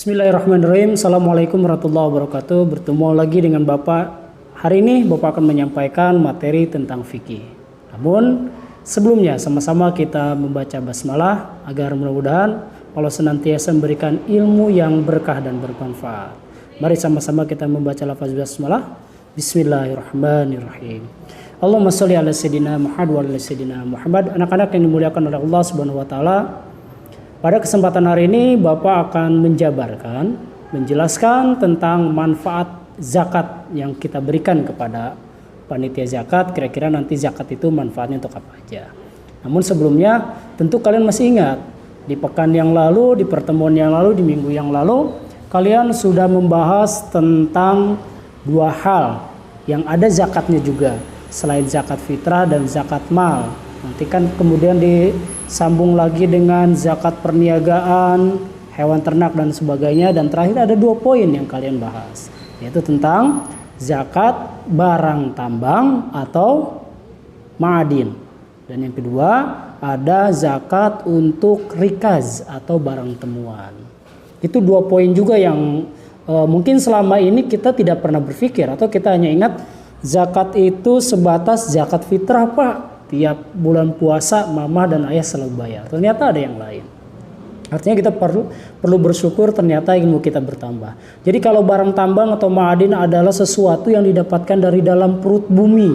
Bismillahirrahmanirrahim. Assalamualaikum warahmatullahi wabarakatuh. Bertemu lagi dengan Bapak. Hari ini Bapak akan menyampaikan materi tentang fikih. Namun sebelumnya sama-sama kita membaca basmalah agar mudah-mudahan Allah senantiasa memberikan ilmu yang berkah dan bermanfaat. Mari sama-sama kita membaca lafaz basmalah. Bismillahirrahmanirrahim. Allahumma sholli ala sayyidina Muhammad wa ala sayyidina Muhammad. Anak-anak yang dimuliakan oleh Allah Subhanahu wa taala. Pada kesempatan hari ini Bapak akan menjelaskan tentang manfaat zakat yang kita berikan kepada panitia zakat. Kira-kira nanti zakat itu manfaatnya untuk apa aja. Namun sebelumnya tentu kalian masih ingat di pekan yang lalu, di pertemuan yang lalu, di minggu yang lalu kalian sudah membahas tentang dua hal yang ada zakatnya juga selain zakat fitrah dan zakat mal. Nanti kan kemudian disambung lagi dengan zakat perniagaan, hewan ternak dan sebagainya. Dan terakhir ada 2 poin yang kalian bahas, yaitu tentang zakat barang tambang atau ma'adin. Dan yang kedua ada zakat untuk rikaz atau barang temuan. Itu 2 poin juga yang mungkin selama ini kita tidak pernah berpikir, atau kita hanya ingat zakat itu sebatas zakat fitrah Pak. Tiap bulan puasa mama dan ayah selalu bayar. Ternyata ada yang lain. Artinya kita perlu bersyukur ternyata ilmu kita bertambah. Jadi kalau barang tambang atau ma'adin adalah sesuatu yang didapatkan dari dalam perut bumi.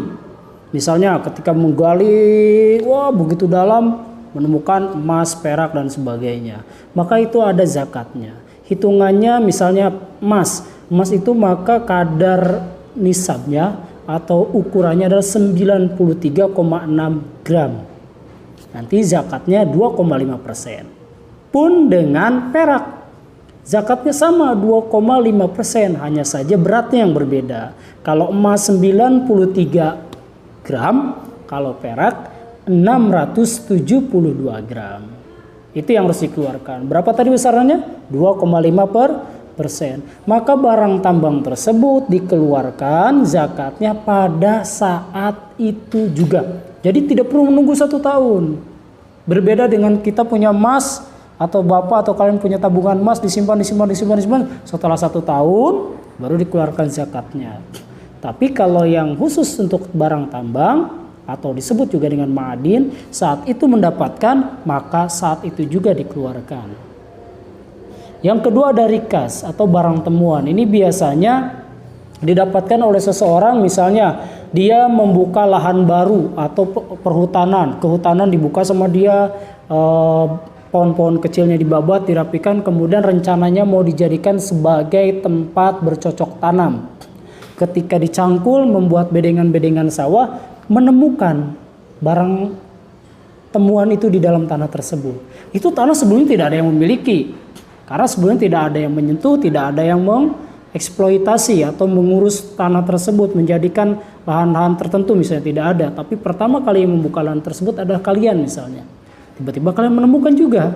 Misalnya ketika menggali, begitu dalam menemukan emas, perak dan sebagainya. Maka itu ada zakatnya. Hitungannya misalnya emas. Emas itu maka kadar nisabnya atau ukurannya adalah 93,6 gram. Nanti zakatnya 2,5%. Pun dengan perak. Zakatnya sama 2,5%, hanya saja beratnya yang berbeda. Kalau emas 93 gram, kalau perak 672 gram. Itu yang harus dikeluarkan. Berapa tadi besarannya? 2,5%. Maka barang tambang tersebut dikeluarkan zakatnya pada saat itu juga. Jadi tidak perlu menunggu 1 tahun. Berbeda dengan kita punya emas, atau bapak atau kalian punya tabungan emas disimpan. Setelah 1 tahun baru dikeluarkan zakatnya. Tapi kalau yang khusus untuk barang tambang atau disebut juga dengan ma'adin, saat itu mendapatkan maka saat itu juga dikeluarkan. Yang kedua ada rikaz atau barang temuan. Ini biasanya didapatkan oleh seseorang, misalnya dia membuka lahan baru atau perhutanan. Kehutanan dibuka sama dia, pohon-pohon kecilnya dibabat, dirapikan, kemudian rencananya mau dijadikan sebagai tempat bercocok tanam. Ketika dicangkul membuat bedengan-bedengan sawah, menemukan barang temuan itu di dalam tanah tersebut. Itu tanah sebelumnya tidak ada yang memiliki. Karena sebelumnya tidak ada yang menyentuh, tidak ada yang mengeksploitasi atau mengurus tanah tersebut, menjadikan lahan-lahan tertentu misalnya, tidak ada. Tapi pertama kali yang membuka lahan tersebut adalah kalian misalnya. Tiba-tiba kalian menemukan juga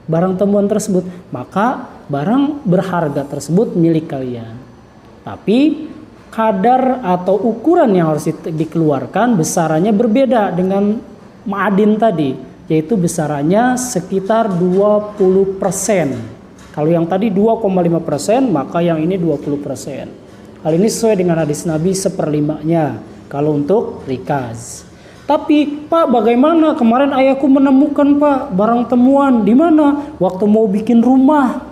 barang temuan tersebut, maka barang berharga tersebut milik kalian. Tapi kadar atau ukuran yang harus dikeluarkan besarannya berbeda dengan ma'adin tadi, yaitu besarannya sekitar 20%. Kalau yang tadi 2,5%, maka yang ini 20%. Hal ini sesuai dengan hadis Nabi 1/5-nya kalau untuk rikaz. Tapi Pak, bagaimana kemarin ayahku menemukan Pak barang temuan di mana? Waktu mau bikin rumah.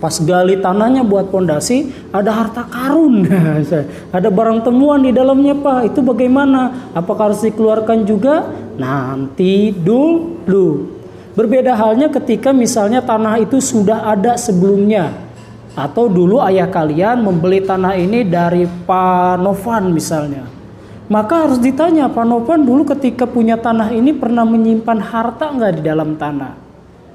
Pas gali tanahnya buat pondasi, ada harta karun. Ada barang temuan di dalamnya Pak. Itu bagaimana? Apakah harus dikeluarkan juga? Nanti dulu. Berbeda halnya ketika misalnya tanah itu sudah ada sebelumnya. Atau dulu ayah kalian membeli tanah ini dari Pak Novan misalnya. Maka harus ditanya, Pak Novan dulu ketika punya tanah ini pernah menyimpan harta nggak di dalam tanah?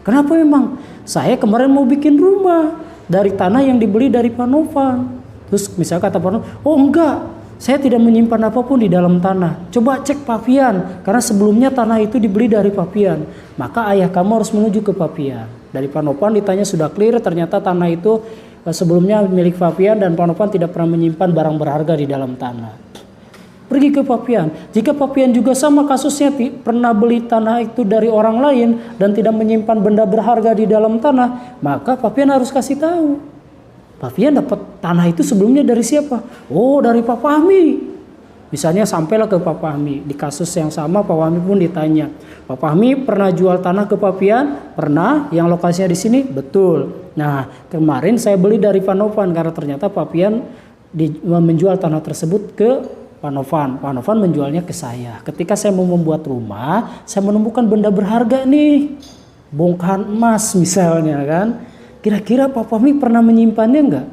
Kenapa memang? Saya kemarin mau bikin rumah dari tanah yang dibeli dari Pak Novan. Terus misalnya kata Pak Novan, oh enggak. Saya tidak menyimpan apapun di dalam tanah. Coba cek Pak Pian, karena sebelumnya tanah itu dibeli dari Pak Pian. Maka ayah kamu harus menuju ke Pak Pian. Dari Pak Novan ditanya sudah clear, ternyata tanah itu sebelumnya milik Pak Pian dan Pak Novan tidak pernah menyimpan barang berharga di dalam tanah. Pergi ke Papian. Jika Papian juga sama kasusnya, pernah beli tanah itu dari orang lain dan tidak menyimpan benda berharga di dalam tanah, maka Papian harus kasih tahu. Papian dapat tanah itu sebelumnya dari siapa? Oh, dari Pak Fahmi. Misalnya sampailah ke Pak Fahmi. Di kasus yang sama Pak Fahmi pun ditanya, Pak Fahmi pernah jual tanah ke Papian? Pernah. Yang lokasinya di sini? Betul. Nah, kemarin saya beli dari Pak Novan karena ternyata Papian menjual tanah tersebut ke Pak Novan. Pak Novan menjualnya ke saya. Ketika saya mau membuat rumah, saya menemukan benda berharga nih, bongkahan emas misalnya kan. Kira-kira Pak Fahmi pernah menyimpannya enggak?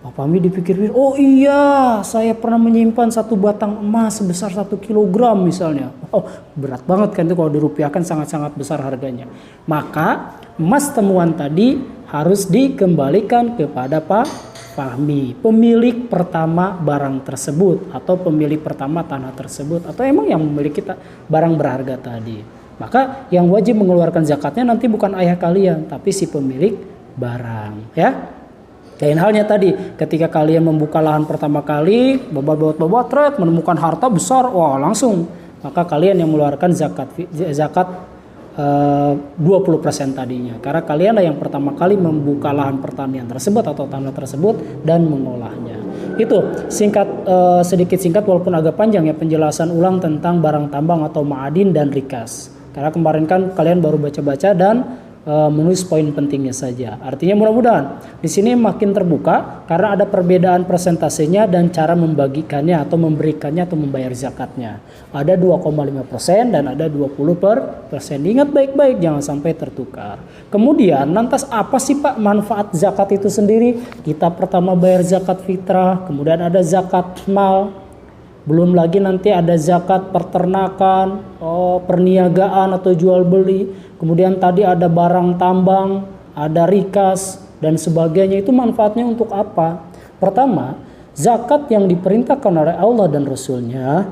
Pak Fahmi dipikir-pikir, oh iya, saya pernah menyimpan satu batang emas sebesar 1 kilogram misalnya. Oh, berat banget kan itu kalau dirupiahkan, sangat-sangat besar harganya. Maka emas temuan tadi harus dikembalikan kepada Pak Fahmi, pemilik pertama barang tersebut atau pemilik pertama tanah tersebut atau emang yang memiliki barang berharga tadi. Maka yang wajib mengeluarkan zakatnya nanti bukan ayah kalian, tapi si pemilik barang, ya. Lain halnya tadi, ketika kalian membuka lahan pertama kali, bobot menemukan harta besar, wah langsung, maka kalian yang mengeluarkan zakat 20% tadinya, karena kalianlah yang pertama kali membuka lahan pertanian tersebut atau tanah tersebut dan mengolahnya. Itu sedikit singkat walaupun agak panjang ya penjelasan ulang tentang barang tambang atau ma'adin dan rikas. Karena kemarin kan kalian baru baca-baca dan menulis poin pentingnya saja. Artinya mudah-mudahan di sini makin terbuka karena ada perbedaan persentasenya dan cara membagikannya atau memberikannya atau membayar zakatnya. Ada 2,5% dan ada 20%. Ingat baik-baik jangan sampai tertukar. Kemudian lantas apa sih Pak manfaat zakat itu sendiri? Kita pertama bayar zakat fitrah, kemudian ada zakat mal. Belum lagi nanti ada zakat peternakan, perniagaan atau jual beli. Kemudian tadi ada barang tambang, ada rikas, dan sebagainya. Itu manfaatnya untuk apa? Pertama, zakat yang diperintahkan oleh Allah dan Rasulnya,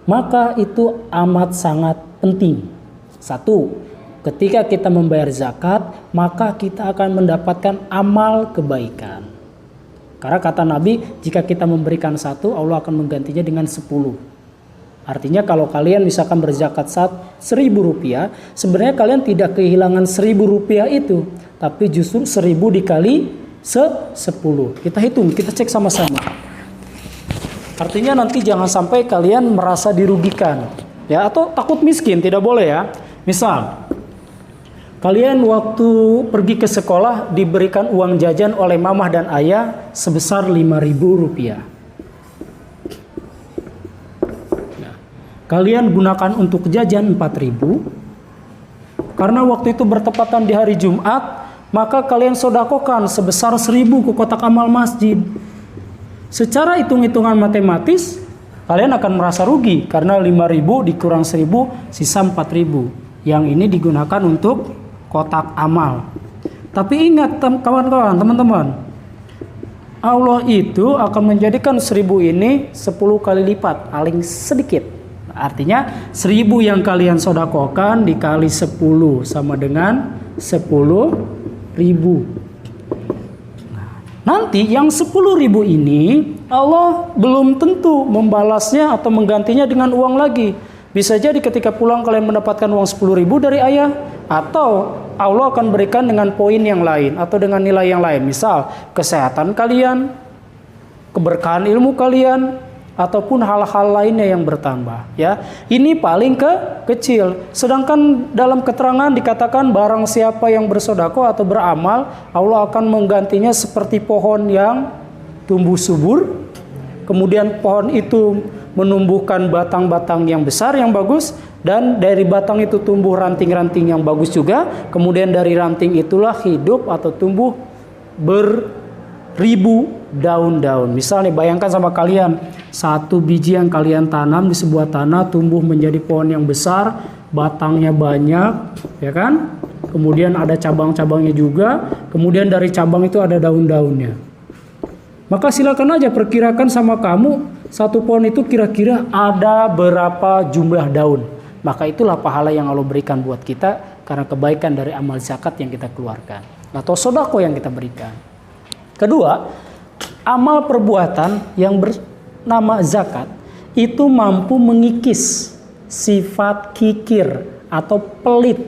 maka itu amat sangat penting. Satu, ketika kita membayar zakat, maka kita akan mendapatkan amal kebaikan. Karena kata Nabi, jika kita memberikan 1, Allah akan menggantinya dengan 10. Artinya kalau kalian misalkan berzakat 1.000 rupiah, sebenarnya kalian tidak kehilangan 1.000 rupiah itu, tapi justru 1.000 dikali 10. Kita hitung, kita cek sama-sama. Artinya nanti jangan sampai kalian merasa dirugikan, ya, atau takut miskin, tidak boleh ya. Misal, kalian waktu pergi ke sekolah diberikan uang jajan oleh mamah dan ayah sebesar 5.000 rupiah. Kalian gunakan untuk jajan 4.000. Karena waktu itu bertepatan di hari Jumat, maka kalian sodakokan sebesar 1.000 ke kotak amal masjid. Secara hitung-hitungan matematis, kalian akan merasa rugi karena 5.000 dikurang 1.000 sisa 4.000. Yang ini digunakan untuk kotak amal. Tapi ingat kawan-kawan, teman-teman, Allah itu akan menjadikan 1.000 ini 10 kali lipat, paling sedikit. Artinya 1.000 yang kalian sodakokan dikali 10 sama dengan 10.000. Nanti yang 10.000 ini Allah belum tentu membalasnya atau menggantinya dengan uang lagi. Bisa jadi ketika pulang kalian mendapatkan uang 10.000 dari ayah, atau Allah akan berikan dengan poin yang lain atau dengan nilai yang lain. Misal kesehatan kalian, keberkahan ilmu kalian, ataupun hal-hal lainnya yang bertambah, ya. Ini paling kecil. Sedangkan dalam keterangan dikatakan barang siapa yang bersedekah atau beramal, Allah akan menggantinya seperti pohon yang tumbuh subur. Kemudian pohon itu menumbuhkan batang-batang yang besar yang bagus, dan dari batang itu tumbuh ranting-ranting yang bagus juga. Kemudian dari ranting itulah hidup atau tumbuh beribu daun-daun. Misalnya bayangkan sama kalian, satu biji yang kalian tanam di sebuah tanah tumbuh menjadi pohon yang besar, batangnya banyak, ya kan? Kemudian ada cabang-cabangnya juga, kemudian dari cabang itu ada daun-daunnya. Maka silakan aja perkirakan sama kamu, satu pohon itu kira-kira ada berapa jumlah daun. Maka itulah pahala yang Allah berikan buat kita karena kebaikan dari amal zakat yang kita keluarkan atau sedekah yang kita berikan. Kedua, amal perbuatan yang nama zakat itu mampu mengikis sifat kikir atau pelit.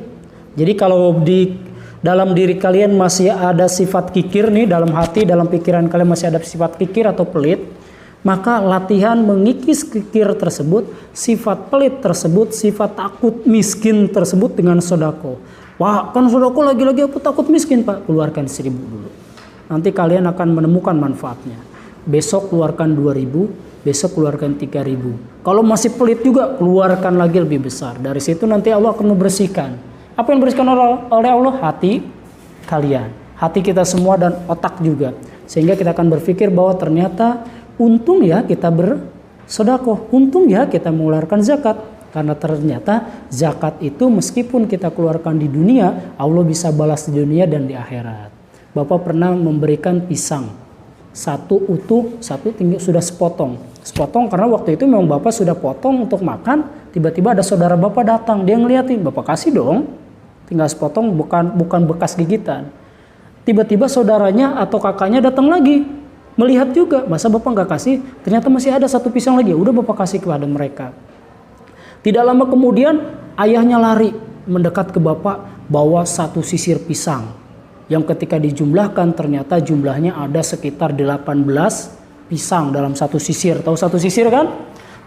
Jadi kalau di dalam diri kalian masih ada sifat kikir nih, dalam hati, dalam pikiran kalian masih ada sifat kikir atau pelit, maka latihan mengikis kikir tersebut, sifat pelit tersebut, sifat takut miskin tersebut dengan sodako. Wah, kan sodako lagi-lagi aku takut miskin Pak, keluarkan 1.000 dulu. Nanti kalian akan menemukan manfaatnya. Besok keluarkan 2.000, besok keluarkan 3.000. Kalau masih pelit juga, keluarkan lagi lebih besar. Dari situ nanti Allah akan membersihkan. Apa yang dibersihkan oleh Allah? Hati kalian, hati kita semua dan otak juga. Sehingga kita akan berpikir bahwa ternyata untung ya kita bersedekah, untung ya kita mengeluarkan zakat. Karena ternyata zakat itu meskipun kita keluarkan di dunia, Allah bisa balas di dunia dan di akhirat. Bapak pernah memberikan pisang, satu utuh, satu tinggal sudah sepotong karena waktu itu memang Bapak sudah potong untuk makan. Tiba-tiba ada saudara Bapak datang, dia ngeliatin, Bapak kasih dong, tinggal sepotong, bukan bekas gigitan. Tiba-tiba saudaranya atau kakaknya datang lagi, melihat juga, masa Bapak nggak kasih? Ternyata masih ada satu pisang lagi, udah Bapak kasih kepada mereka. Tidak lama kemudian ayahnya lari mendekat ke Bapak, bawa satu sisir pisang. Yang ketika dijumlahkan ternyata jumlahnya ada sekitar 18 pisang dalam satu sisir. Tahu satu sisir kan?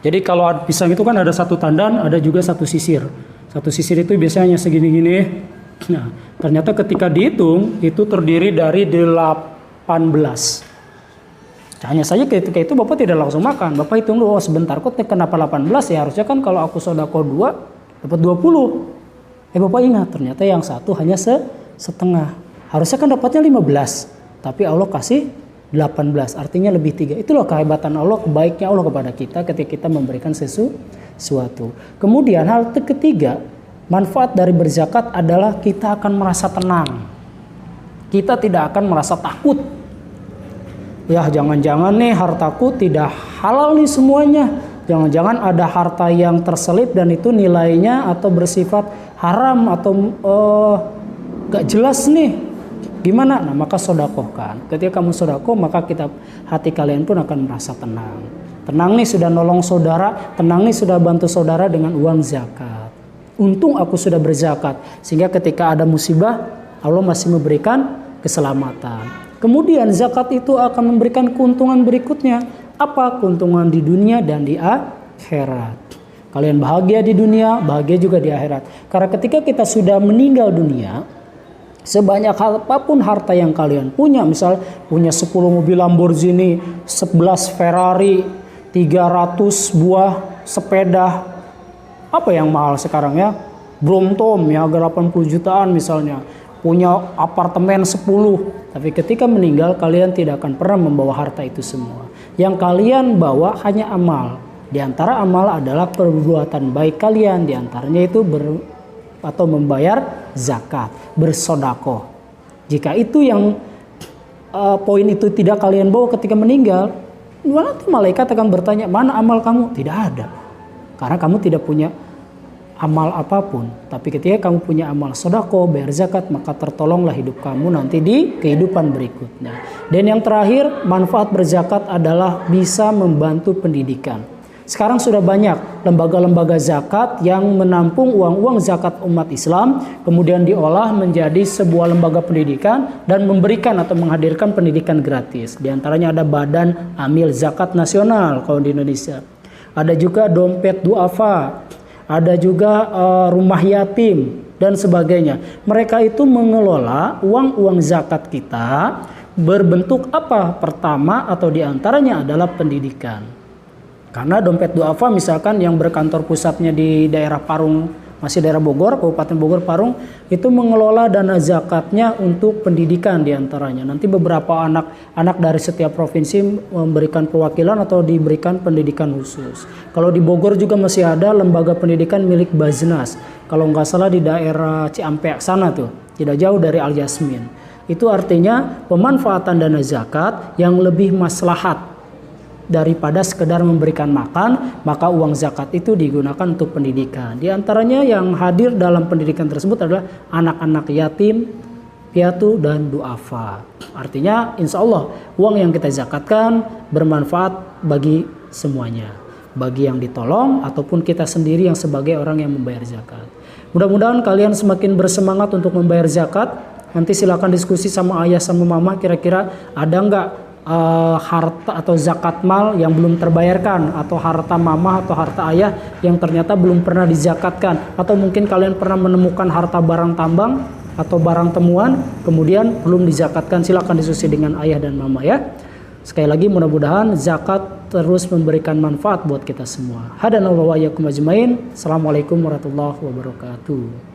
Jadi kalau pisang itu kan ada satu tandan, ada juga satu sisir. Satu sisir itu biasanya segini-gini. Nah, ternyata ketika dihitung itu terdiri dari 18. Hanya saja ketika itu Bapak tidak langsung makan. Bapak hitung dulu, oh sebentar kok kenapa 18 ya? Harusnya kan kalau aku sodako 2 dapat 20. Bapak ingat ternyata yang satu hanya setengah. Harusnya kan dapatnya 15, tapi Allah kasih 18, artinya lebih 3. Itulah kehebatan Allah, kebaiknya Allah kepada kita ketika kita memberikan sesuatu. Kemudian hal ketiga, manfaat dari berzakat adalah kita akan merasa tenang. Kita tidak akan merasa takut. Ya jangan-jangan nih hartaku tidak halal nih semuanya. Jangan-jangan ada harta yang terselip dan itu nilainya atau bersifat haram atau gak jelas nih. Gimana? Nah maka sodakohkan. Ketika kamu sodakoh maka hati kalian pun akan merasa tenang. Tenang nih sudah nolong saudara, tenang nih sudah bantu saudara dengan uang zakat. Untung aku sudah berzakat. Sehingga ketika ada musibah Allah masih memberikan keselamatan. Kemudian zakat itu akan memberikan keuntungan berikutnya. Apa? Keuntungan di dunia dan di akhirat. Kalian bahagia di dunia, bahagia juga di akhirat. Karena ketika kita sudah meninggal dunia, sebanyak apapun harta yang kalian punya, misal punya 10 mobil Lamborghini, 11 Ferrari, 300 buah sepeda, apa yang mahal sekarang ya? Brompton ya, 80 jutaan misalnya, punya apartemen 10. Tapi ketika meninggal kalian tidak akan pernah membawa harta itu semua. Yang kalian bawa hanya amal. Di antara amal adalah perbuatan baik kalian, di antaranya itu atau membayar zakat, bersodakoh. Jika itu yang poin itu tidak kalian bawa ketika meninggal, nanti malaikat akan bertanya, mana amal kamu? Tidak ada. Karena kamu tidak punya amal apapun. Tapi ketika kamu punya amal sodakoh, bayar zakat, maka tertolonglah hidup kamu nanti di kehidupan berikutnya. Dan yang terakhir, manfaat berzakat adalah bisa membantu pendidikan. Sekarang sudah banyak lembaga-lembaga zakat yang menampung uang-uang zakat umat Islam, kemudian diolah menjadi sebuah lembaga pendidikan dan memberikan atau menghadirkan pendidikan gratis. Di antaranya ada Badan Amil Zakat Nasional kalau di Indonesia. Ada juga dompet duafa, ada juga rumah yatim dan sebagainya. Mereka itu mengelola uang-uang zakat kita berbentuk apa? Pertama atau diantaranya adalah pendidikan. Karena dompet duafa misalkan yang berkantor pusatnya di daerah Parung, masih daerah Bogor, Kabupaten Bogor Parung, itu mengelola dana zakatnya untuk pendidikan diantaranya. Nanti beberapa anak dari setiap provinsi memberikan perwakilan atau diberikan pendidikan khusus. Kalau di Bogor juga masih ada lembaga pendidikan milik Baznas. Kalau nggak salah di daerah Ciampea sana tuh, tidak jauh dari Al Yasmin. Itu artinya pemanfaatan dana zakat yang lebih maslahat daripada sekedar memberikan makan, maka uang zakat itu digunakan untuk pendidikan. Di antaranya yang hadir dalam pendidikan tersebut adalah anak-anak yatim, piatu, dan duafa. Artinya insya Allah uang yang kita zakatkan bermanfaat bagi semuanya. Bagi yang ditolong ataupun kita sendiri yang sebagai orang yang membayar zakat. Mudah-mudahan kalian semakin bersemangat untuk membayar zakat. Nanti silakan diskusi sama ayah sama mama, kira-kira ada nggak harta atau zakat mal yang belum terbayarkan, atau harta mama atau harta ayah yang ternyata belum pernah dizakatkan, atau mungkin kalian pernah menemukan harta barang tambang atau barang temuan kemudian belum dizakatkan. Silakan diskusi dengan ayah dan mama ya. Sekali lagi mudah-mudahan zakat terus memberikan manfaat buat kita semua. Hadanallahu wa iyyakum ajmain. Assalamualaikum warahmatullahi wabarakatuh.